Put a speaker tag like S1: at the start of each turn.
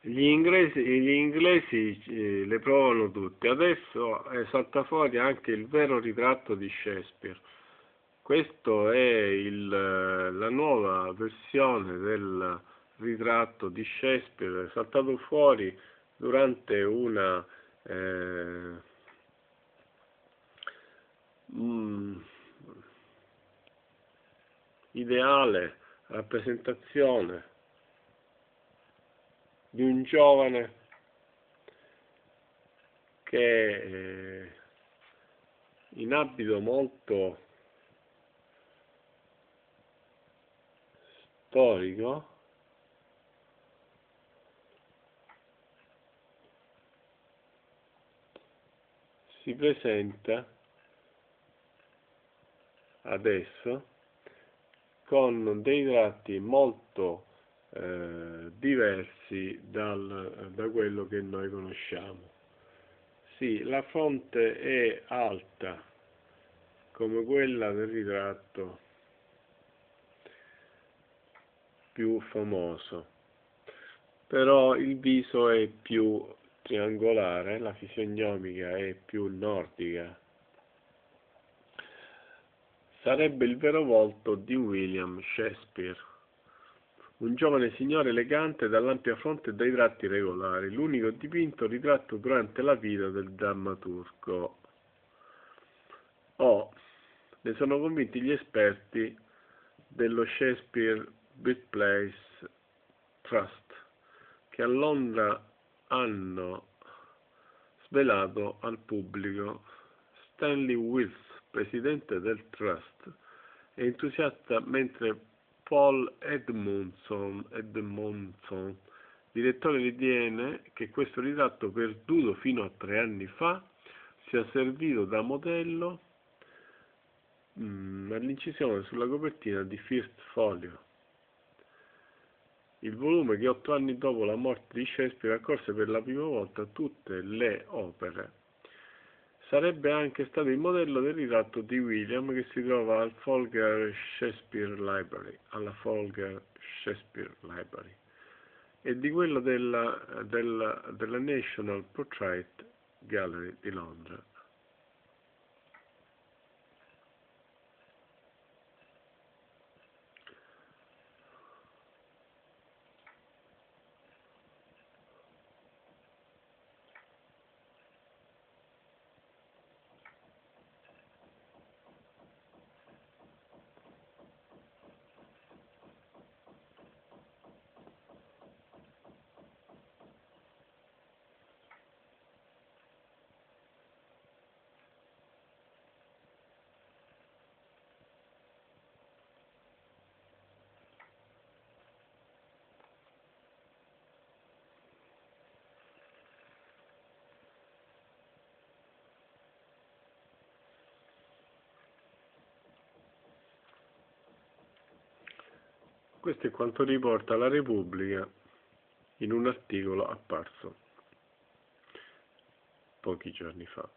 S1: Gli inglesi le provano tutti. Adesso salta fuori anche il vero ritratto di Shakespeare. Questo è la nuova versione del ritratto di Shakespeare, è saltato fuori durante una ideale rappresentazione di un giovane che in abito molto storico si presenta adesso con dei tratti molto diversi da quello che noi conosciamo. Sì, la fronte è alta come quella del ritratto più famoso, però il viso è più triangolare, la fisionomica è più nordica. Sarebbe il vero volto di William Shakespeare, un giovane signore elegante dall'ampia fronte e dai tratti regolari, l'unico dipinto ritratto durante la vita del drammaturgo. Ne sono convinti gli esperti dello Shakespeare Birthplace Trust, che a Londra hanno svelato al pubblico. Stanley Wills, presidente del Trust, è entusiasta, mentre Paul Edmondson, direttore, ritiene che questo ritratto, perduto fino a 3 anni fa, sia servito da modello all'incisione sulla copertina di First Folio, il volume che 8 anni dopo la morte di Shakespeare raccolse per la prima volta tutte le opere. Sarebbe anche stato il modello del ritratto di William che si trova alla Folger Shakespeare Library e di quello della National Portrait Gallery di Londra. Questo è quanto riporta la Repubblica in un articolo apparso pochi giorni fa.